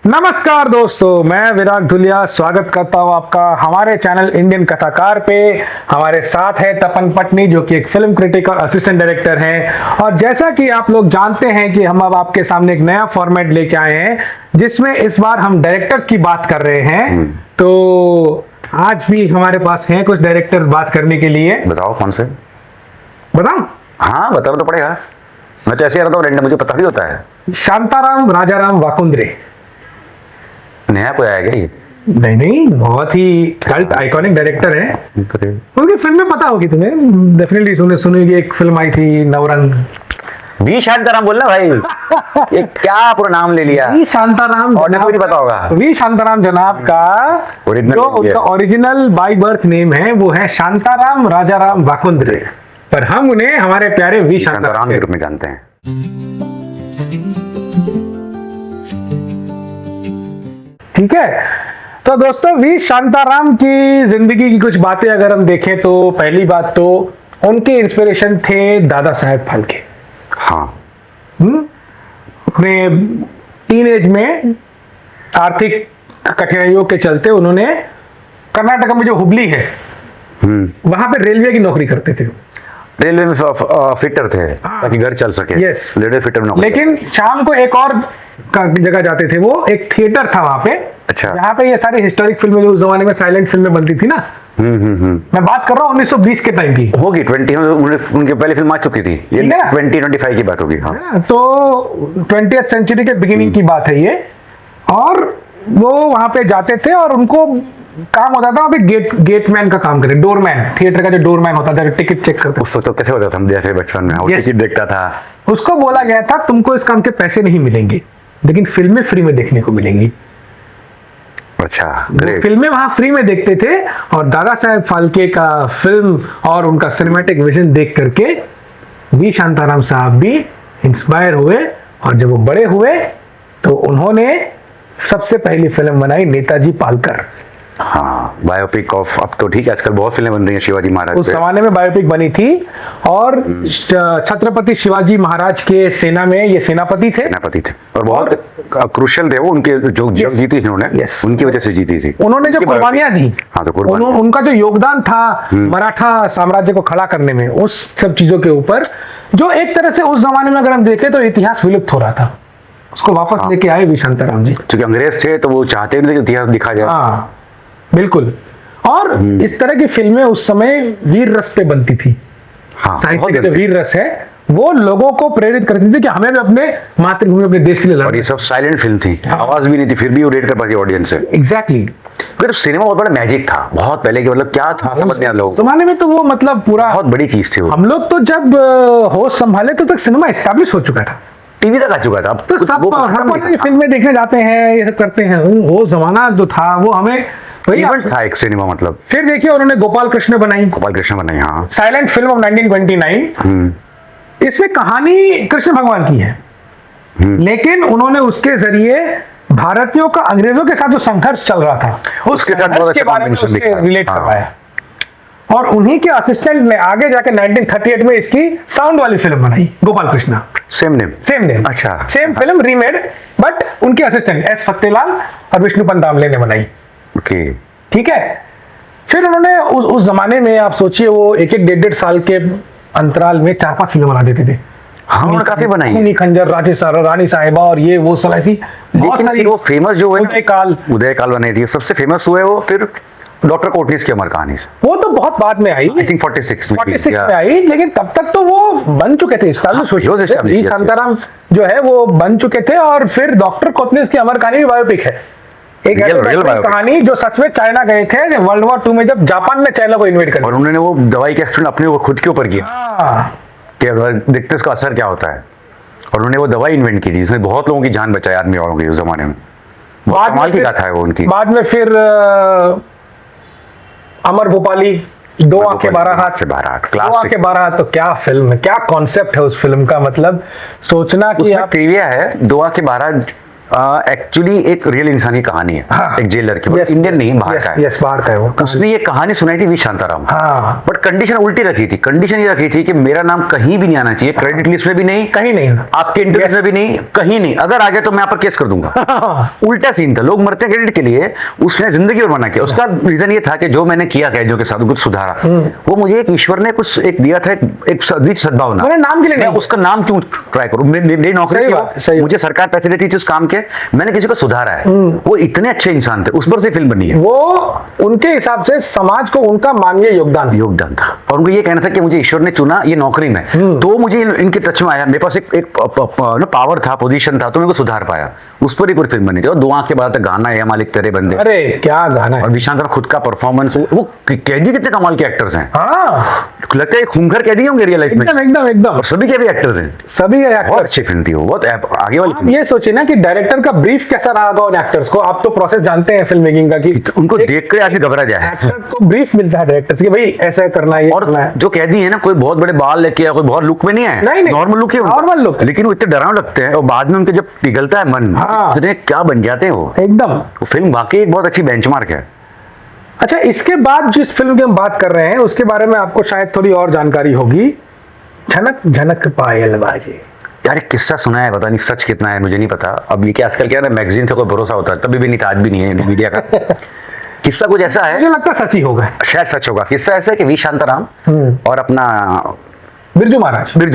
नमस्कार दोस्तों, मैं विराग धुलिया स्वागत करता हूं आपका हमारे चैनल इंडियन कथाकार पे। हमारे साथ है तपन पटनी जो कि एक फिल्म क्रिटिक और असिस्टेंट डायरेक्टर हैं। और जैसा कि आप लोग जानते हैं कि हम अब आपके सामने एक नया फॉर्मेट लेके आए हैं जिसमें इस बार हम डायरेक्टर्स की बात कर रहे हैं। तो आज भी हमारे पास हैं कुछ डायरेक्टर्स बात करने के लिए। बताओ कौन से? बताऊं? हाँ बताना तो पड़ेगा, मैं तो ऐसे ही रहता हूँ, मुझे पता नहीं होता है। शांताराम राजाराम वाकुंद्रे। नया कोई आया क्या ये? नहीं, बहुत ही कल्ट आइकॉनिक डायरेक्टर है। उनकी फिल्में पता होगी तुम्हें, डेफिनेटली सुनेगी। एक फिल्म आई थी नवरंग। वी शांताराम बोलना भाई। ये क्या पूरा नाम ले लिया? वी शांताराम, और कोई नहीं पता होगा। वी शांताराम जनाब का जो उनका ओरिजिनल बाय बर्थ नेम है वो है शांताराम राजाराम वाकुंद्रे, पर हम उन्हें हमारे प्यारे वी शांताराम के रूप में जानते हैं। ठीक है, तो दोस्तों वी शांताराम की जिंदगी की कुछ बातें अगर हम देखें तो पहली बात तो उनके इंस्पिरेशन थे दादा साहेब फाल्के। हाँ। अपने टीनेज में आर्थिक कठिनाइयों के चलते उन्होंने कर्नाटक में जो हुबली है वहां पे रेलवे की नौकरी करते थे। रेलवे में फिटर थे ताकि घर चल सके। यस, रेलवे फिटर में। लेकिन शाम को एक और जगह जाते थे, वो एक थिएटर था वहां पे। अच्छा। यहाँ पे ये सारी हिस्टोरिक फिल्में जो उस जमाने में साइलेंट फिल्में बनती थी ना। मैं बात कर रहा हूँ 1920 के टाइम की। होगी 20 में उनके पहले फिल्म आ चुकी थी। ये 2025 की बात होगी। हाँ। तो 20th सेंचुरी के बिगिनिंग की बात है ये। और वो वहां पे जाते थे और उनको काम होता था अभी गेटमैन का काम करे, डोरमैन। थिएटर का जो डोरमैन होता था, टिकट चेक करता। उस वक्त तो कैसे होता था, हम जैसे बचपन में वो टिकट देखता था। उसको बोला गया था तुमको इस काम के पैसे नहीं मिलेंगे लेकिन फिल्में फ्री में देखने को मिलेंगी। अच्छा, फिल्में वहां फ्री में देखते थे और दादा साहेब फाल्के का फिल्म और उनका सिनेमैटिक विजन देख करके वी शांताराम साहब भी इंस्पायर हुए। और जब वो बड़े हुए तो उन्होंने सबसे पहली फिल्म बनाई नेताजी पालकर। हाँ, बायोपिक ऑफ, अब तो ठीक है आजकल बहुत फिल्में बन रही हैं शिवाजी महाराज। उस जमाने में बायोपिक बनी थी और छत्रपति शिवाजी महाराज के सेना में ये सेनापति थे और बहुत क्रूशियल थे वो। उनके जो जंग जीती थी उन्होंने, उनकी वजह से जीती थी। उन्होंने जो कुर्बानियां दी। हाँ, तो उनका जो योगदान था मराठा साम्राज्य को खड़ा करने में, उस सब चीजों के ऊपर जो एक तरह से उस जमाने में अगर हम देखें तो इतिहास विलुप्त हो रहा था, उसको वापस लेके आए वी शांताराम जी। क्योंकि अंग्रेज थे तो वो चाहते थे कि इतिहास दिखा जाए। हाँ बिल्कुल। और इस तरह की फिल्में उस समय वीर रस पे बनती थी। हाँ, साहित्य का जो वीर रस है वो लोगों को प्रेरित करती थी कि हमें भी अपने मातृभूमि, अपने देश के लिए लड़ना। और ये सब साइलेंट फिल्म थी। हाँ। आवाज भी नहीं थी, फिर भी वो रेट कर पाती ऑडियंस से। एग्जैक्टली। तो सिनेमा बहुत बड़ा मैजिक था बहुत पहले के, मतलब क्या था समझ नहीं आ लोग जमाने में, तो वो मतलब पूरा बहुत बड़ी चीज थी वो। हम लोग तो जब होश संभाले तो तक सिनेमा एस्टैब्लिश हो चुका था, टीवी तक आ चुका था। अब तो सब फिल्में देखने जाते हैं, ये सब करते हैं। वो जमाना जो था वो हमें इवेंट था एक सिनेमा मतलब। फिर देखिए उन्होंने गोपाल कृष्ण बनाई। हाँ, साइलेंट फिल्म ऑफ 1929। इसमें कहानी कृष्ण भगवान की है, लेकिन उन्होंने उसके जरिए भारतीयों का अंग्रेजों के साथ जो संघर्ष चल रहा था उसके साथ के बारे में रिलेट करवाया। और उन्हीं के असिस्टेंट ने आगे जाके 1938 में इसकी साउंड वाली फिल्म बनाई, गोपाल कृष्णा। Same name. अच्छा, सेम फिल्म रीमेड, बट उनके असिस्टेंट एस फतेलाल और विष्णुपंत दामले ने बनाई। ओके, ठीक है। फिर उन्होंने उस जमाने में आप सोचिए वो एक 1.5 साल के अंतराल में 4-5 फिल्म बना देते थे। हाँ, उन्होंने काफी बनाई। खूनी खंजर, रानी साहिबा और ये वो सब ऐसी बहुत सारी। वो फेमस जो है उदयकाल बनी थी, सबसे फेमस हुआ है वो। फिर डॉक्टर कोटनीस की अमर कहानी से, वो तो बहुत बाद में आई, आई थिंक 46 में आई, लेकिन तब तक तो वो बन चुके थे, शांताराम जो है वो बन चुके थे। और फिर डॉक्टर कोटनीस की अमर कहानी भी बायोपिक है, एक रियल कहानी जो सच में चाइना गए थे वर्ल्ड वॉर 2 में, जब जापान ने चाइना को इन्वेट कर और उन्होंने वो दवाई का एक्सपेरिमेंट अपने वो खुद के ऊपर किया कि देखते इसका असर क्या होता है। और उन्होंने वो दवाई इन्वेंट की थी जिसमें बहुत लोगों की जान बचाई, आदमी वालों की उस जमाने में। कमाल की गाथा है वो उनकी। बाद में फिर अमर भोपाली, दो आंखें 12 हाथ। दो आंखें 12 हाथ तो क्या फिल्म है, क्या कॉन्सेप्ट है उस फिल्म का। मतलब सोचना कि ट्रिविया है, दो आंखें 12 एक्चुअली एक रियल इंसान की कहानी है। हाँ। एक जेलर की, Yes, इंडियन नहीं, बाहर का है। यस, बाहर का है वो। उसने ये कहानी सुनाई थी वी शांताराम। हाँ। बट कंडीशन उल्टी रखी थी। कंडीशन ये रखी थी कि मेरा नाम कहीं भी नहीं आना चाहिए, क्रेडिट लिस्ट में भी नहीं, कहीं नहीं। आपके इंटरव्यू में भी नहीं, कहीं नहीं। अगर आ गया तो मैं आप पर केस कर दूंगा। उल्टा सीन था। लोग मरते हैं क्रेडिट के लिए, उसने जिंदगी भर मना किया। उसका रीजन ये था कि जो मैंने किया कैदियों के साथ कुछ सुधारा, वो मुझे एक ईश्वर ने कुछ एक दिया था, एक सद्भावना। मैंने नाम के लिए मैं नहीं। उसका नाम क्यों ट्राई करूं? मेरी नौकरी सही थी, बात, सही मुझे सरकार पैसे देती थी उस काम के, मैंने किसी को सुधारा है। वो इतने अच्छे इंसान थे, उस पर से फिल्म बनी है। वो उनके हिसाब से समाज को उनका मानवीय योगदान था और उनको ये कहना था कि मुझे ईश्वर ने चुना ये नौकरी में, तो मुझे इनके टच में आया। मेरे पास एक पावर था, पोजीशन था, तो मेरे को सुधार पाया। उस पर ही पूरी फिल्म बनी थी। और दुआ के बाद गाना है मालिक तेरे बंदे, अरे क्या गाना है। और विशांत खुद का परफॉर्मेंस, वो कैदी कितने कमाल के एक्टर्स हैं। हाँ, लगता है खूंखार कैदी होंगे रियल लाइफ में। एकदम एकदम एकदम। और सभी के भी एक्टर्स हैं। सभी बहुत एक्टर। अच्छी फिल्म थी वो, बहुत आगे वाली आप फिल्म। ये सोचिए ना कि डायरेक्टर का ब्रीफ कैसा रहा होगा उन एक्टर्स को। आप तो प्रोसेस जानते हैं फिल्म मेकिंग का, कि उनको देख कर आदमी घबरा जाए। एक्टर को ब्रीफ मिलता है डायरेक्टर से कि भाई ऐसा करना है, ये और करना है। जो कैदी है ना, कोई बहुत बड़े बाल लेके, कोई बहुत लुक में नहीं है, नहीं, नॉर्मल लुक ही उनका। Normal look. लेकिन वो इतने डरावने लगते हैं, और बाद में उनके जब पिघलता है मन, हाँ। इतने क्या बन जाते हैं वो। एकदम। वो फिल्म वाकई एक बहुत अच्छी बेंचमार्क है। अच्छा, इसके बाद जिस फिल्म की हम बात कर रहे हैं उसके बारे में आपको शायद थोड़ी और जानकारी होगी। झनक झनक पायल बाजे। यार एक किस्सा सुना है, पता नहीं सच कितना है, मुझे नहीं पता। अब ये कि आजकल क्या है ना, मैगजीन से कोई भरोसा होता है, तभी भी नहीं था, आज भी नहीं है मीडिया का। किस्सा कुछ ऐसा है, मुझे लगता है सच ही होगा। शायद सच होगा। किस्सा ऐसा है कि वी शांताराम और अपना बिरजू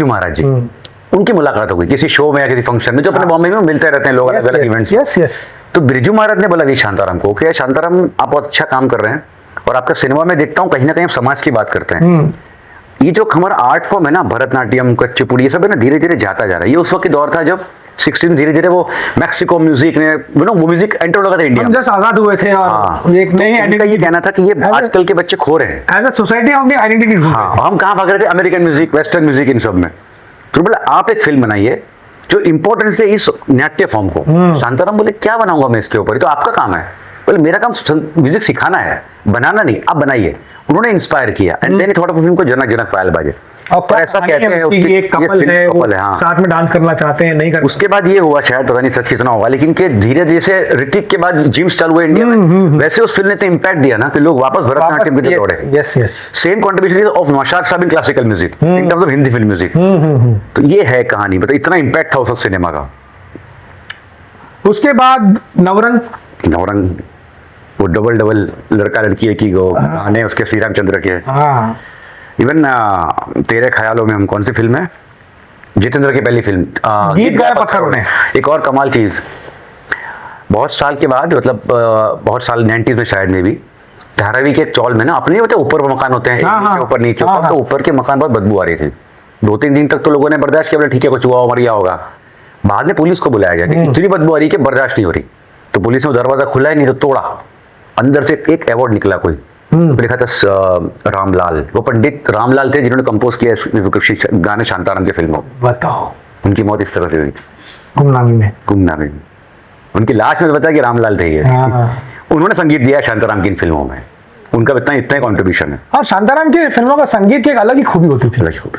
महाराज जी, उनकी मुलाकात हो गई किसी शो में या किसी फंक्शन में, जो अपने बॉम्बे में मिलते रहते हैं लोग अलग अलग इवेंट्स। Yes yes. तो बिरजू महाराज ने बोला वी शांताराम को कि शांताराम आप बहुत अच्छा काम कर रहे हैं, और आपका सिनेमा में देखता हूँ कहीं ना कहीं आप समाज की बात करते हैं। ये जो हमारा आर्ट फॉर्म है ना, भरतनाट्यम, कुचिपुड़ी, ये सब है ना, धीरे धीरे जाता जा रहा है। ये उस वक्त के दौर था जब 16 धीरे धीरे वो मैक्सिको म्यूजिक ने, वो म्यूजिक एंटर लगा था इंडिया में। जस्ट आजाद हुए थे और हाँ। एक नई इनका ये कहना था कि ये आजकल के बच्चे खो रहे हैं। एज अ सोसाइटी हम अपनी आइडेंटिटी ढूंढ रहे हैं। हाँ, हम कहाँ भाग रहे थे, अमेरिकन म्यूजिक, वेस्टर्न म्यूजिक, इन सब में। तो बोला आप एक फिल्म बनाइए जो इंपॉर्टेंस है इस नाट्य फॉर्म को। शांताराम बोले क्या बनाऊंगा मैं इसके ऊपर, तो आपका काम है। बोले मेरा काम म्यूजिक सिखाना है, बनाना नहीं, आप बनाइए। उन्होंने इंस्पायर किया, एंड देन थोड़ा फिल्म को जनक जनक पायल बाजे। और ऐसा कहते हैं कि एक कपल है, वो हाँ। साथ में डांस करना चाहते हैं, नहीं कर। उसके बाद ये हुआ, शायद पता नहीं सच कितना होगा, लेकिन कि धीरे धीरे से ऋतिक के बाद जिम्स चालू हुए इंडिया में, वैसे उस फिल्म ने तो इम्पैक्ट दिया ना कि लोग वापस भरतनाट्यम की तरफ दौड़े। Yes yes. Same contribution of Naushad Sahab in classical music in terms of Hindi film music. तो ये है कहानी, मतलब इतना इम्पैक्ट था उस वक्त सिनेमा का। उसके बाद नवरंग, वो डबल डबल लड़का लड़की एक ही गो गाने उसके श्री रामचंद्र के। हाँ। इवन तेरे ख्यालों में हम, कौन सी फिल्म है, जितेंद्र की पहली फिल्म, गीत गाया पत्थरों ने। एक और कमाल चीज, बहुत साल के बाद, मतलब बहुत साल 90s में शायद में भी, धारावी के एक चौल में ना, अपने होते ऊपर मकान होते हैं, हाँ, नीचे ऊपर नीचे हाँ, ऊपर, तो ऊपर के मकान बहुत बदबू आ रही थी। 2-3 दिन तक तो लोगों ने बर्दाश्त किया, बोले ठीक है कुछ हुआ मर गया होगा। बाद में पुलिस को बुलाया गया कि इतनी बदबू आ रही कि बर्दाश्त नहीं हो रही। तो पुलिस ने दरवाजा खुला ही नहीं, तो तोड़ा, अंदर से एक अवार्ड निकला कोई, लिखा था रामलाल। वो पंडित रामलाल थे जिन्होंने कंपोज किया गाने शांताराम के फिल्मों। बताओ, उनकी मौत इस तरह से हुई गुमनामी में। उनकी लाश में बताया कि रामलाल थे ये। हाँ। उन्होंने संगीत दिया शांताराम की इन फिल्मों में, उनका इतना कॉन्ट्रीब्यूशन है। और शांताराम की फिल्मों का संगीत की एक अलग ही खूबी होती थी,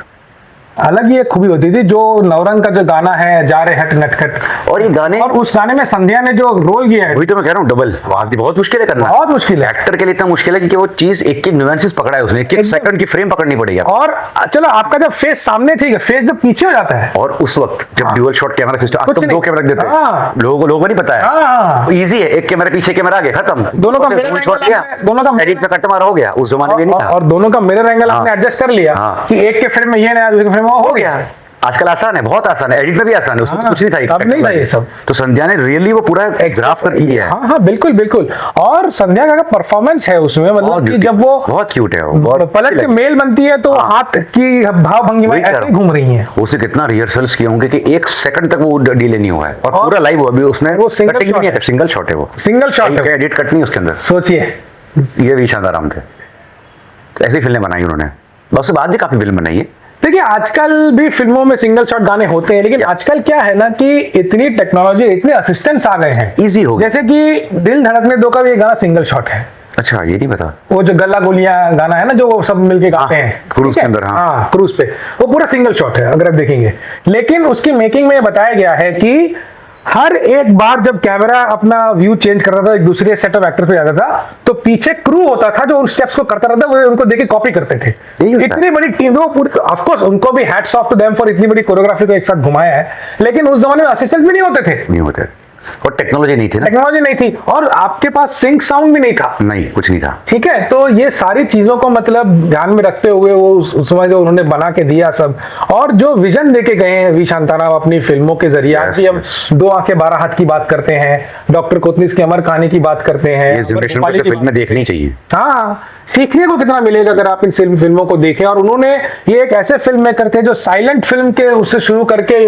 अलग ही एक खूबी होती थी। जो नवरंग का जो गाना है, जा रे हट नटखट, और ये गाने, और उस गाने में संध्या ने जो रोल किया है, वही तो मैं कह रहा हूँ, डबल बहुत मुश्किल है करना, बहुत मुश्किल है। एक्टर के लिए इतना मुश्किल है क्योंकि वो चीज एक एक न्यूएंसेस पकड़ा है उसने, एक सेकंड की फ्रेम पकड़नी पड़ेगी। और चलो आपका जब फेस सामने थी, फेस जब पीछे हो जाता है, और उस वक्त जब ड्यूअल शॉट कैमरा सिस्टम, अब तो नहीं। 2 कैमरा रख देते हैं, हाँ। लोगों को नहीं पता है, हाँ। इजी है, एक कैमरा पीछे कैमरा आगे, खत्म, दोनों का फिर मिरर full shot एंगल लिया, दोनों का एडिट पे कट मारा, हो गया। उस जमाने में नहीं था। और दोनों का मिरर एंगल हाँ। आपने एडजस्ट कर लिया हाँ। कि एक के फ्रेम में ये नया, दूसरे के फ्रेम में वो हो गया। आजकल आसान है, बहुत आसान है, एडिट में भी आसान है, उसमें तो कुछ नहीं था, तब नहीं था ये सब। तो संध्या ने रियली वो पूरा एक ग्राफ कर दिया है। हाँ हाँ बिल्कुल बिल्कुल। और संध्या का परफॉर्मेंस है उसमें, मतलब कि जब वो बहुत क्यूट है, वो पलट के मेल बनती है तो हाथ की भाव भंगी में ऐसे ही घूम रही है। उसने कितना रिहर्सल्स किए होंगे कि 1 सेकंड तक वो डिले नहीं हुआ है, और पूरा लाइव हुआ। अभी उसने वो सिंगल कटिंग नहीं है, सिंगल शॉट है, वो सिंगल शॉट है, एडिट कट नहीं उसके अंदर। सोचिए, ये भी शांताराम थे। तो ऐसी फिल्में बनाई उन्होंने, उसके बाद भी काफी फिल्म बनाई है। देखिए आजकल भी फिल्मों में सिंगल शॉट गाने होते हैं, लेकिन आजकल क्या है ना कि इतनी टेक्नोलॉजी, इतने असिस्टेंट्स आ गए हैं, इजी हो गया। जैसे कि दिल धड़कने दो का भी गाना सिंगल शॉट है। अच्छा, ये नहीं पता। वो जो गल्ला गोलियां गाना है ना, जो वो सब मिलके गाते हैं क्रूज के अंदर, हाँ क्रूज पे, वो पूरा सिंगल शॉट है अगर आप देखेंगे। लेकिन उसकी मेकिंग में बताया गया है कि हर एक बार जब कैमरा अपना व्यू चेंज करता था, एक दूसरे सेट ऑफ एक्टर पे जाता था, तो पीछे क्रू होता था जो उन स्टेप्स को करता रहता, वो उनको देख के कॉपी करते थे। यही होता है। इतनी बड़ी टीम, वो पूरी, ऑफ कोर्स उनको भी hats off to them for इतनी बड़ी कोरियोग्राफी को एक साथ घुमाया है, लेकिन उस जमाने में असिस्टेंट भी नहीं होते थे, नहीं होता है। और टेक्नोलॉजी नहीं थी ना, टेक्नोलॉजी नहीं थी, और आपके पास सिंक साउंड भी नहीं था। नहीं कुछ नहीं था। ठीक है, तो ये सारी चीजों को मतलब ध्यान में रखते हुए वो उस समय जो उन्होंने बना के दिया सब, और जो विजन देके गए हैं वी शांताराम अपनी फिल्मों के जरिए। आज भी हम दो आंखें 12 हाथ की बात करते हैं, डॉक्टर कोतनीस की अमर कहानी की बात करते हैं, ये जनरेशन को फिल्में देखनी चाहिए। हाँ, सीखने को कितना मिलेगा अगर आप इन फिल्मों को देखें। और उन्होंने, ये एक ऐसे फिल्म मेकर थे जो साइलेंट फिल्म के उससे शुरू करके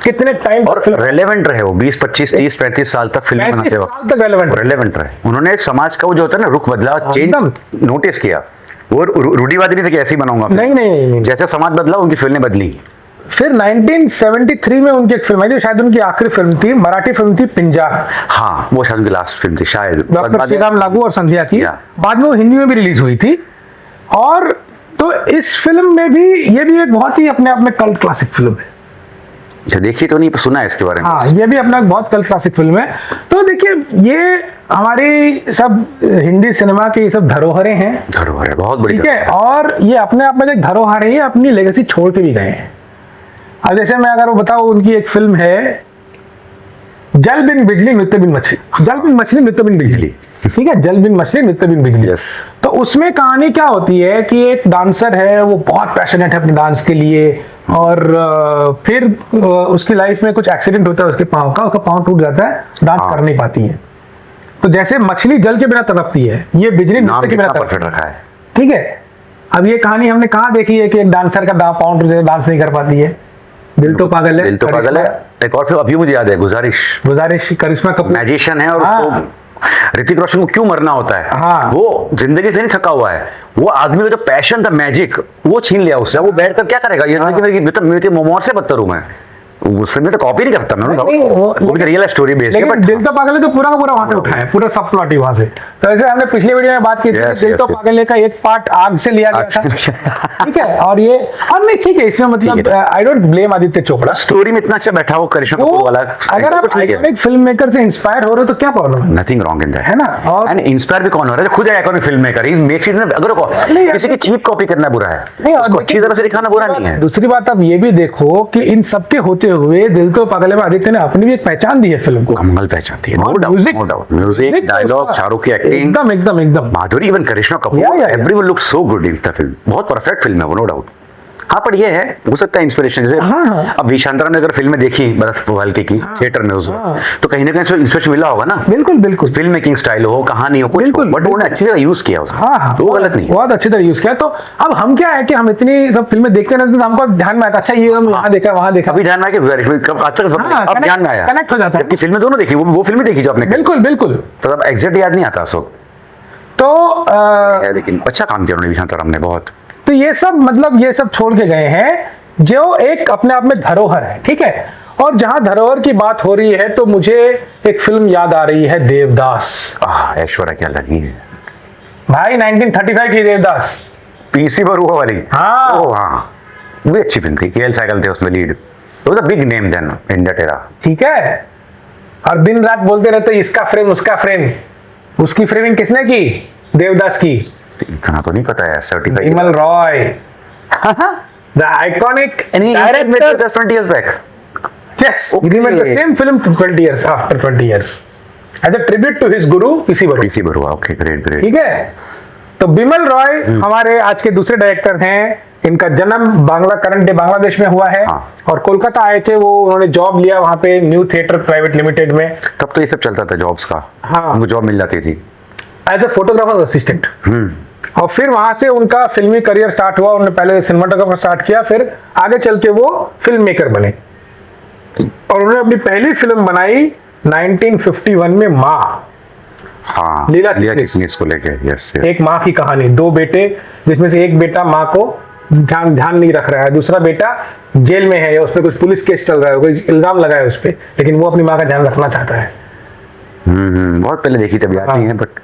कितने टाइम और रेलेवेंट रहे वो 20 25 30 35 साल तक फिल्म बनाते वक्त तक रेलेवेंट रहे। उन्होंने समाज का वो जो होता है ना रुख बदला, चेंज एकदम। नोटिस किया। वो रूढ़िवादी नहीं थे कि ऐसे ही बनाऊंगा फिल्म। नहीं। जैसे समाज बदला उनकी फिल्में बदली। फिर 1973 में उनकी एक फिल्म आई जो शायद उनकी आखिरी फिल्म थी, मराठी फिल्म थी पिंजार। हाँ वो शायद उनकी लास्ट फिल्म थी शायद, डॉक्टर श्रीराम लागू और संध्या की। या। बाद में वो हिंदी में भी रिलीज हुई थी। और तो इस फिल्म में भी, ये भी एक बहुत ही अपने आप में कल्ट क्लासिक फिल्म है। अच्छा, देखी तो नहीं, सुना है इसके बारे में। हाँ, ये भी अपना एक बहुत कल्ट क्लासिक फिल्म है। तो देखिए, ये हमारी सब हिंदी सिनेमा की ये सब धरोहरें हैं। धरोहर है, बहुत बड़ी ठीक है, और ये अपने आप में जो धरोहर है, ये अपनी लेगेसी छोड़ के भी गए हैं। अब जैसे मैं अगर वो बताऊं, उनकी एक फिल्म है जल बिन बिजली नृत्य बिन मछली, जल बिन मछली नृत्य बिन बिजली। ठीक है, जल बिन मछली नृत्य बिन बिजली। Yes. तो उसमें कहानी क्या होती है कि एक डांसर है, वो बहुत पैशनेट है अपने डांस के लिए, और फिर उसकी लाइफ में कुछ एक्सीडेंट होता है उसके पाँव का, उसका पाँव टूट जाता है, डांस कर नहीं पाती है। तो जैसे मछली जल के बिना तड़पती है, ये बिजली नाम नृत्य के बिना परफेक्ट तड़पती रखा है। है। ठीक है, अब ये कहानी हमने कहाँ देखी है कि एक डांसर का पाँव टूट जाता है, डांस नहीं कर पाती है। दिल तो पागल है, दिल तो पागल है। एक और फिल्म अभी मुझे याद है, गुजारिश, करिश्मा कपूर मैजिशियन है, और हाँ। उसको ऋतिक रोशन को क्यों मरना होता है। हाँ। वो जिंदगी से नहीं थका हुआ है, वो आदमी का जो पैशन था, मैजिक, वो छीन लिया उससे। वो बैठकर क्या करेगा, ये मेरे मोमोर से बदतर हूं मैं। उस फिल्म में तो कॉपी नहीं करता मैं, नहीं, वो रियल स्टोरी बेस्ड है। लेकिन बट दिल तो पागल है तो पूरा का पूरा वहां से उठा है, पूरा सब प्लॉट ही वहां से। तो ऐसे हमने पिछले वीडियो में बात की थी, Yes, दिल तो yes, पागल का एक पार्ट आग से लिया गया था। ठीक है, और ये, और नहीं ठीक है, इसमें मतलब I don't blame Aditya Chopra, story में इतना अच्छा बैठा हो करिश्मा कपूर वाला। अगर आप आइकॉनिक फिल्म मेकर से इंस्पायर हो रहे हो तो क्या प्रॉब्लम है, नथिंग रॉन्ग इन दैट, है ना। और एंड इंस्पायर भी कौन हो रहा है, खुद है iconic film maker. He makes it, अगर किसी की चीप कॉपी करना बुरा है, नहीं, और उसको अच्छी तरह से दिखाना बुरा नहीं है। दूसरी बात आप ये भी देखो कि इन सबके होते हुए दिल तो पागल में आदित्य ने अपनी भी एक पहचान दी है फिल्म को, कमल पहचान थी। No music, doubt, music, dialogue, Shahrukh की एक्टिंग, एकदम एकदम एकदम Madhuri, even Karisma Kapoor, everyone look so good in the film. बहुत परफेक्ट फिल्म है वो, नो डाउट। हाँ, पर ये है, हो सकता है इंस्पिरेशन, जैसे हाँ। अब वी शांताराम ने अगर फिल्में देखी बर्फ हल्के की थिएटर में उसको, तो कहीं ना कहीं इंस्पिरेशन मिला होगा ना। बिल्कुल बिल्कुल, फिल्म मेकिंग स्टाइल हो, कहानी हो, कुछ हो, बिल्कुल, बट उन्होंने अच्छी तरह यूज किया उसको। हाँ, तो वो गलत नहीं है। बहुत अच्छी तरह यूज किया। तो अब हम क्या है कि हम इतनी सब फिल्में देखते रहते हैं, तो हमको ध्यान में आता, अच्छा ये हम यहाँ देखा, वहाँ देखा, अभी ध्यान में आया कि कब आज तक हाँ, अब ध्यान में आया, कनेक्ट हो जाता है। जबकि फिल्में दोनों देखी, वो फिल्में देखी जो आपने, बिल्कुल बिल्कुल। तो अब एग्जैक्ट याद नहीं आता उसको। तो लेकिन अच्छा काम किया उन्होंने वी शांताराम ने बहुत। तो ये सब मतलब ये सब छोड़ के गए हैं जो एक अपने आप में धरोहर है। ठीक है, और जहां धरोहर की बात हो रही है तो मुझे एक फिल्म याद आ रही है, देवदास। ऐश्वर्या क्या लगी है भाई, 1935 की देवदास, पीसी बरुआ वाली। हाँ। ओ हाँ, वो भी अच्छी फिल्म थी, केएल साइकिल थे उसमें लीड। वो तो big name then in that era. ठीक है, और दिन रात बोलते रहते इसका फ्रेम उसका फ्रेम, उसकी फ्रेमिंग किसने की? देवदास की। इतना तो नहीं पता है, certified Vimal Roy, the iconic director. 20 years back. Yes, Okay. he made the same film 20 years after 20 years as a tribute to his guru PC Barua. PC Barua, okay, great great. ठीक है, तो बिमल रॉय हमारे आज के दूसरे डायरेक्टर हैं। इनका जन्म करंट डे बांग्लादेश में हुआ है। हाँ। और कोलकाता आए थे, वो उन्होंने जॉब लिया वहां पे न्यू थिएटर प्राइवेट लिमिटेड में, तब तो ये सब चलता था जॉब्स का। हाँ। उनको जॉब मिल जाती थी एज ए फोटोग्राफर असिस्टेंट। और फिर वहां से उनका फिल्मी करियर स्टार्ट हुआ। उन्होंने पहले सिनेमाटोग्राफर स्टार्ट किया, फिर आगे चल के वो फिल्म मेकर बने, और उन्होंने अपनी पहली फिल्म बनाई 1951 में, माँ। हाँ, लीला किसमिस को लेके। यस, एक माँ की कहानी, दो बेटे, जिसमें से एक बेटा माँ को ध्यान नहीं रख रहा है, दूसरा बेटा जेल में है, या उस पर कुछ पुलिस केस चल रहा है, कोई इल्जाम लगा है उस पर, लेकिन वो अपनी माँ का ध्यान रखना चाहता है। बहुत पहले देखी तब याद नहीं है, but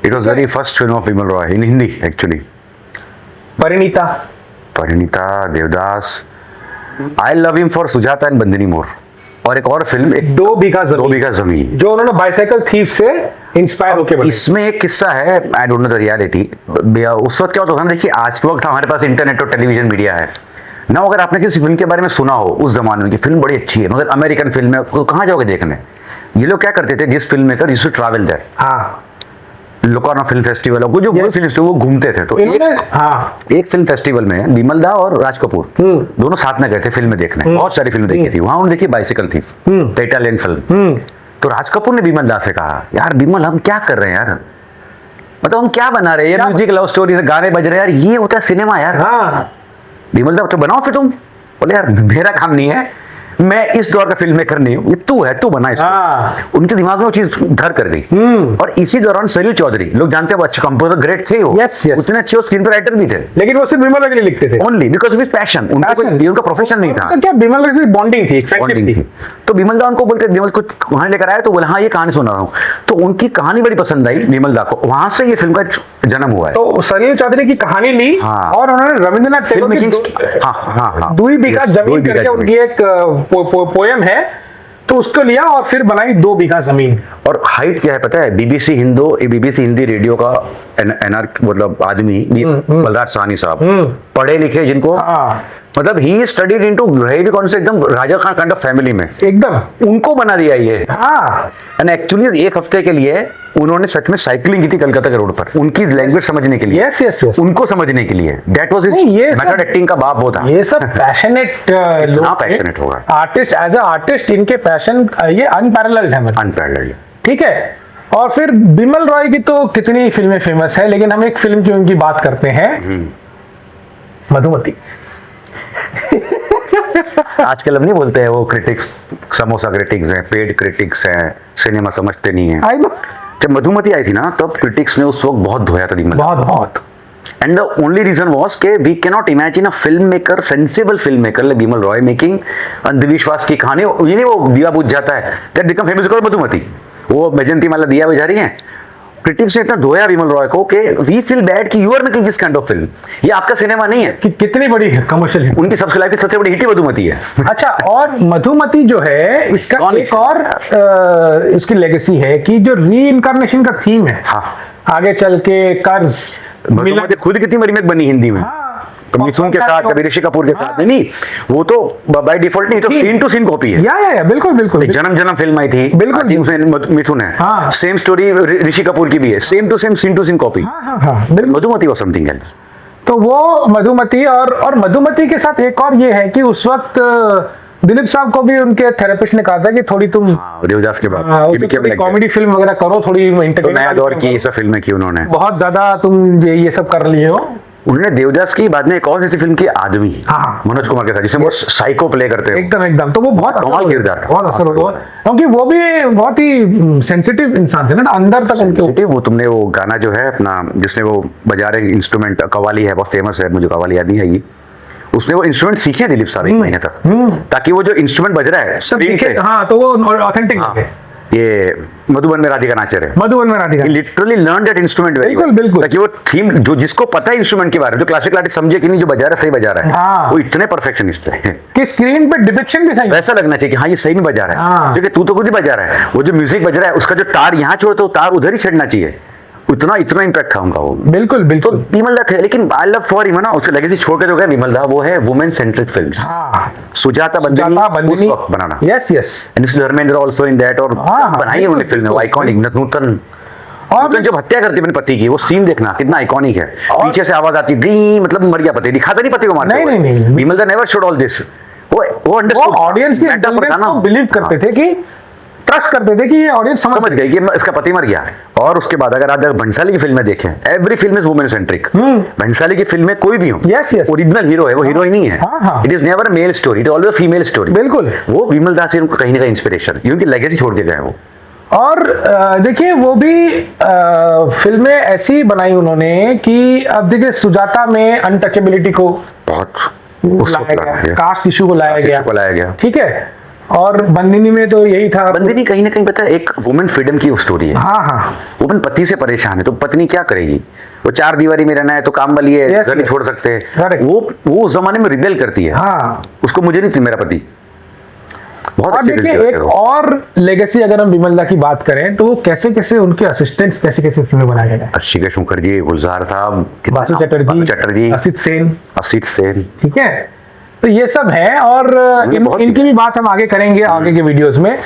it was very first film of Bimal Roy in Hindi actually. Parineeta, Devdas, I love him for Sujata and Bandini more. और एक और फिल्म, एक 2 बीघा दो जमीन, बीघा जमीन। जो उन्होंने बाइसाइकिल थीफ से इंस्पायर होके बनाई। इसमें एक किस्सा है, I don't know the reality. उस वक्त क्या होता था ना, देखिए आज के वक्त हमारे पास इंटरनेट और टेलीविजन मीडिया है ना, अगर आपने किसी फिल्म के बारे में सुना हो उस जमाने की फिल्म बड़ी अच्छी है मगर अमेरिकन फिल्म है, तो कहाँ जाओगे देखने? ये लोग क्या करते थे, जिस film maker used to travel there, हाँ, लोकार्नो फिल्म फेस्टिवल हो, जो Yes. फिल्म वो घूमते थे। तो हाँ, एक फिल्म फेस्टिवल में बिमल दा और राज कपूर दोनों साथ में गए थे फिल्म देखने, बहुत सारी फिल्म देखी थी वहां। उन्होंने देखी bicycle thief, the Italian film. तो राज कपूर ने बिमल दा से कहा, यार बिमल हम क्या कर रहे हैं यार, मतलब हम क्या बना रहे हैं, ये म्यूजिक लव स्टोरी से गाने बज रहे हैं यार, ये होता है सिनेमा यार। हाँ, बिमल दा तो बनाओ फिर तुम। बोले यार मेरा काम नहीं है, मैं इस दौर का फिल्म मेकर नहीं हूँ, ये तू है, तू बना इसको। हाँ। उनके दिमाग में वो चीज घर कर गई। और इसी दौरान सलील चौधरी, लोग जानते हैं वो अच्छे कंपोजर, ग्रेट थे वो, Yes, yes. उतने अच्छे स्क्रीन पर राइटर भी थे, लेकिन वो सिर्फ बिमल के लिए लिखते थे। Only because of his passion. उनका कोई ये उनका प्रोफेशन नहीं था, तो क्या बिमल की बॉन्डिंग थी, बॉन्डिंग थी। तो बिमल दा उनको बोलते, बिमल को कहानी लेकर आया तो बोले हाँ ये कहानी सुना रहा हूँ। तो उनकी कहानी बड़ी पसंद आई बिमल दा को, वहां से ये फिल्म का जन्म हुआ है। तो सलील चौधरी की कहानी ली, हाँ। और उन्होंने रविंद्रनाथ फिल्म टैगोर की मेकिंग, हाँ 2 बीघा Yes, जमीन 2 बीघा करके जमीन। उनकी एक पोयम है, तो उसको लिया और फिर बनाई 2 बीघा जमीन। और हाइट क्या है पता है, बीबीसी हिंदी रेडियो का एनआर मतलब आदमी, बलराज साहनी साहब, पढ़े लिखे जिनको, हाँ, मतलब ही स्टडीड इनटू रही कौन से एकदम Raja Khan kind of family में, एकदम। उनको बना दिया ये। हाँ, एंड एक्चुअली एक हफ्ते के लिए उन्होंने सच में साइकिलिंग की थी कलकत्ता के रोड पर, उनकी लैंग्वेज समझने के लिए, यस यस यस, उनको समझने के लिए। That was his method, acting का बाप वो था। ये सब पैशनेट लोग, पैशनेट होगा आर्टिस्ट, एज अ आर्टिस्ट इनके पैशन ये अनपैरेलल्ड है, मतलब अनपैरेलल्ड। ठीक है। और फिर बिमल रॉय की तो कितनी फिल्में फेमस है, लेकिन हम एक फिल्म की उनकी बात करते हैं, मधुमती। आजकल हम नहीं बोलते हैं वो क्रिटिक्स, समोसा क्रिटिक्स हैं, पेड क्रिटिक्स हैं, सिनेमा समझते नहीं है। आई नो, जब मधुमती आई थी ना तब क्रिटिक्स ने उस वक्त बहुत धोया था बिमल, बहुत। And the only reason was के we can not imagine a film maker, sensible film maker like Bimal Roy making अंधविश्वास की कहानी। ये नहीं वो दिया बुझ जाता है, that become famous because Madhumati, वो बैजंती माला दिया बुझा रही है। क्रिटिक्स ने इतना धोया बिमल रॉय को कि वी फील बैड कि you are making this kind of film, ये आपका सिनेमा नहीं है। कि कितनी बड़ी कमर्शियल हिट। उनकी सबसे लाइफ की सबसे बड़ी हिट ही मधुमती है। अच्छा, और मधुमति जो है इसका कौन एक और इसकी लेगेसी है कि जो री इनकारनेशन का थीम है, हाँ, आगे चल के कर्ज मधुमती खुद कितनी रीमेक बनी हिंदी में, कभी मिथुन के साथ, कभी ऋषि कपूर के साथ। नहीं वो तो बाय डिफॉल्ट नहीं, तो सीन टू सीन कॉपी है। या बिल्कुल एक जन्म जन्म फिल्म आई थी, बिल्कुल। I think उसमें मिथुन है, हाँ। सेम स्टोरी ऋषि कपूर की भी है, same to same scene to scene copy. हाँ, बिल्कुल। Madhumati was something else. तो वो मधुमति, और मधुमति के साथ एक और ये है कि उस वक्त दिलीप साहब को भी उनके थेरेपिस्ट ने कहा था कि थोड़ी तुम देवदास के बाद कॉमेडी फिल्म वगैरह करो, थोड़ी तो नया दौर की ये सब फिल्में की उन्होंने, बहुत ज्यादा तुम ये सब कर लिए हो। उन्होंने देवदास की बाद में एक और ऐसी फिल्म की आदमी, हाँ। मनोज कुमार के साथ, जिसमें वो साइको प्ले करते हैं। एकदम तो वो बहुत कमाल किरदार था। बहुत असर हुआ, क्योंकि वो भी बहुत ही सेंसिटिव इंसान थे ना, अंदर तक उनके। वो तुमने वो गाना जो है अपना, जिसने वो बजा रहे इंस्ट्रूमेंट, कवाली है, बहुत फेमस है, मुझे कवाली याद नहीं आएगी, उसने वो इंस्ट्रूमेंट सीखे दिलीप साहब 1 महीने तक, ताकि वो जो इंस्ट्रूमेंट बज रहा है स्क्रीन पे, हाँ, तो वो ऑथेंटिक लगे। ये मधुबन में राधिका नाचे रहे, मधुबन में Radhika literally learn that instrument very well, बिल्कुल। ताकि वो थीम जो जिसको पता है इंस्ट्रूमेंट के बारे में, जो क्लासिकल आर्टिस्ट समझे कि नहीं जो बजा रहा है सही बजा रहा है, हाँ। वो इतने परफेक्शनिस्ट है कि स्क्रीन पे डिपिक्शन भी सही वैसा लगना चाहिए कि हाँ ये सही में बजा रहा है, हाँ। क्योंकि तू तो खुद ही बजा रहा है, वो जो म्यूजिक बज रहा है उसका जो तार यहाँ छोड़ते हो तार उधर ही छड़ना चाहिए, इतना इम्पैक्ट था उनका वो। बिल्कुल तो विमल दा थे, लेकिन आई लव फॉर हिम ना, उसके लेगेसी छोड़ के जो गए विमल दा, वो है वुमेन सेंट्रिक फिल्म्स। हाँ, सुजाता बंदिनी उस वक्त बनाना, yes and Dharmendra also in that, और बनाई उन्होंने फिल्म आइकॉनिक, नूतन और जब हत्या करती है अपने पति की, वो सीन देखना कितना आइकॉनिक है, पीछे से आवाज आती डी, मतलब मर गया पति, दिखाता नहीं पति को मारते हुए। नहीं विमल दा नेवर शोड ऑल दिस, वो अंडरस्टूड, ऑडियंस की बिलीव करते थे कि ट्रस्ट करते थे कि ये ऑडियंस समझ गई कि इसका पति मर गया। और उसके बाद अगर आप भंसाली की फिल्में देखें, every film is women centric. Bhansali की फिल्में कोई भी हो, यस ओरिजिनल हीरो है, वो हीरो ही नहीं है, it is never male story, it always female story. बिल्कुल, वो विमल दास से उनको कहीं ना कहीं इंस्पिरेशन, उनकी लेगेसी छोड़ के गए वो। और देखिए वो भी फिल्में ऐसी बनाई उन्होंने कि अब देखिए सुजाता में अनटचेबिलिटी को बहुत लाया गया, कास्ट इशू को लाया गया, ठीक है। और बंदिनी में तो यही था, बंदिनी कहीं ना कहीं पता है एक वुमेन फ्रीडम की स्टोरी है। हाँ, वो अपन पति से परेशान है तो पत्नी क्या करेगी, वो 4 दीवारी में रहना है तो काम वाली है, घर नहीं छोड़ सकते, वो उस जमाने में रिबेल करती है। हाँ, उसको मुझे नहीं थी मेरा पति, बहुत और अच्छी देखिए फिल्म एक और लेगेसी अगर हम विमल दा की बात करें तो वो कैसे कैसे उनके असिस्टेंट्स कैसे कैसे फिल्में बनाए गए, ऋषिकेश मुखर्जी, गुलजार साहब, बासु चटर्जी, असित सेन, असित सेन, ठीक है। तो ये सब है और इनकी भी बात हम आगे करेंगे आगे के वीडियोस में।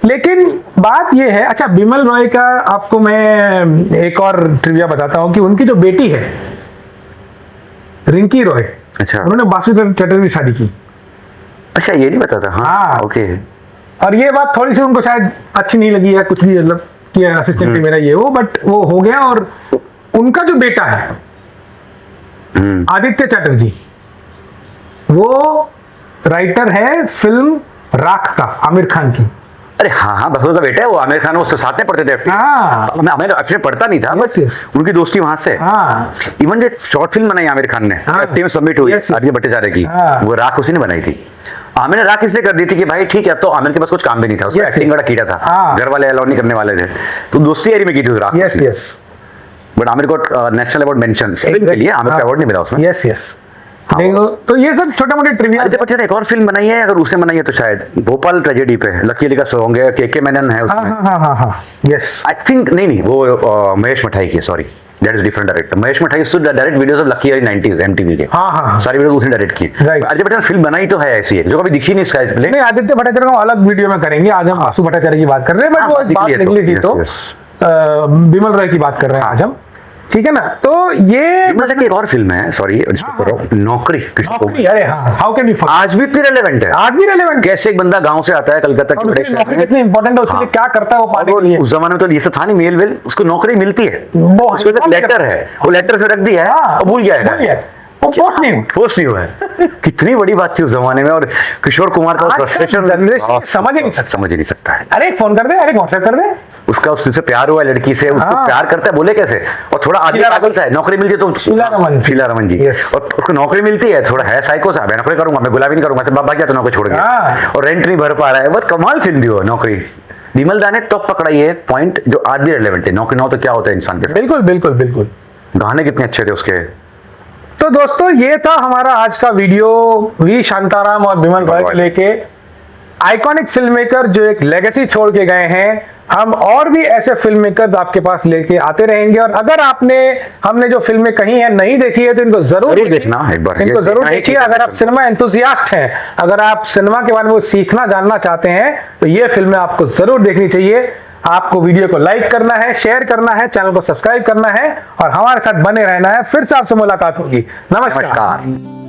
लेकिन बात ये है, अच्छा बिमल रॉय का आपको मैं एक और ट्रिविया बताता हूं कि उनकी जो बेटी है रिंकी रॉय, अच्छा उन्होंने बासु चटर्जी से शादी की। अच्छा ये नहीं पता था। हाँ। ओके। और ये बात थोड़ी सी उनको शायद अच्छी नहीं लगी है कुछ भी, मतलब कि असिस्टेंट मेरा ये वो, बट वो हो गया। और उनका जो बेटा है आदित्य चटर्जी, वो राइटर है फिल्म राख का, आमिर खान की। अरे हाँ हाँ, बसु का बेटा है वो, आमिर खान उसके साथ में पढ़ते थे। हाँ मैं एक्चुअली पढ़ता नहीं था, Yes, yes. उनकी दोस्ती वहां से। हाँ इवन जो शॉर्ट फिल्म बनाई आमिर खान ने, हाँ। एफटी में सबमिट हुई Yes, yes. आदित्य भट्टाचार्य की, हाँ। वो राख उसी ने बनाई थी। आमिर ने राख इसलिए कर दी थी कि भाई ठीक है, तो आमिर के पास कुछ काम भी नहीं था, उसका Yes, एक्टिंग yes. बड़ा कीड़ा था, हाँ। घर वाले अलाउ नहीं करने वाले थे, तो दोस्ती एरी में की थी राख। यस यस, बट आमिर को नेशनल अवार्ड मेंशन फिल्म के लिए, आमिर को अवार्ड नहीं मिला उसमें। Yes yes. तो ये सब छोटे मोटे ट्रिविया। आदित्य भट्टाचार्य ने एक और फिल्म बनाई है, अगर उसने बनाई है तो शायद भोपाल ट्रेजेडी पे लकी अली का सॉन्ग है, के मेनन है हाँ उसमें। हाँ हाँ हाँ यस। आई थिंक नहीं वो महेश मठाई की, sorry that is different director. Mahesh मठाई used to direct videos of lucky Ali 90s MTV के। हाँ हाँ सारी वीडियोस उसने डायरेक्ट की। Right. आदित्य भट्टाचार्य फिल्म बनाई तो है ऐसी है जो कभी दिखी नहीं स्काई प्ले। नहीं, आदित्य भट्टाचार्य को अलग वीडियो में करेंगे, आज हम बासु भट्टाचार्य की बात कर रहे हैं, बट हाँ, वो एक बात निकली है निकली थी तो, तो yes, बिमल रॉय की बात कर रहे हैं आज हम, ठीक है ना। तो ये मतलब कि एक और फिल्म है, सॉरी नौकरी। नौकरी, अरे हाँ, हाउ कैन बी फॉरगेट, आज भी इतनी रेलेवेंट है। आज भी रेलेवेंट। कैसे एक बंदा गांव से आता है कलकत्ता के बड़े शहर नौकरी में, कितनी इंपॉर्टेंट है, उसके लिए क्या करता है वो पाने के लिए। उस जमाने में तो ये सब था नहीं, मेल वेल, उसको नौकरी मिलती है, वो उसको एक लेटर है, वो लेटर से रख दिया है और भूल जाएगा, वो पोस्ट नहीं पोस्ट नहीं हुआ है। कितनी बड़ी बात थी उस जमाने में। और किशोर कुमार का आज का फ्रस्ट्रेशन जनरेशन समझ ही नहीं सकता। समझ ही नहीं सकता है। अरे एक फोन कर दे, अरे व्हाट्सएप कर दे, उसका उससे प्यार हुआ लड़की से, उसको हाँ। प्यार करता है, बोले कैसे। और थोड़ा आदमी पागल सा है, नौकरी मिलती है तो शीला रमन जी, Yes. और उसको नौकरी मिलती है, थोड़ा है साइको सा, मैं नौकरी करूंगा, मैं गुलाबी नहीं करूंगा, तो बाबा क्या तो नौकरी छोड़ गया, हाँ। और रेंट नहीं भर पा रहा है। बहुत कमाल फिल्म थी वो नौकरी। विमल दा ने तो पकड़ा ये पॉइंट जो आज भी रेलेवेंट है, नौकरी ना हो तो क्या होता है इंसान के साथ। बिल्कुल बिल्कुल बिल्कुल। गाने कितने अच्छे थे उसके। तो दोस्तों ये था हमारा आज का वीडियो, वी शांताराम और बिमल रॉय को लेके, आइकॉनिक फिल्म मेकर जो एक लेगेसी छोड़ के गए हैं। हम और भी ऐसे फिल्म मेकर आपके पास लेके आते रहेंगे, और अगर हमने जो फिल्में कही हैं नहीं देखी है तो इनको जरूर देखना एक बार, इनको जरूर देखिए। अगर आप सिनेमा एंथुसियास्ट हैं, अगर आप सिनेमा के बारे में कुछ सीखना जानना चाहते हैं तो ये फिल्में आपको जरूर देखनी चाहिए। आपको वीडियो को लाइक करना है, शेयर करना है, चैनल को सब्सक्राइब करना है और हमारे साथ बने रहना है। फिर से आपसे मुलाकात होगी। नमस्कार।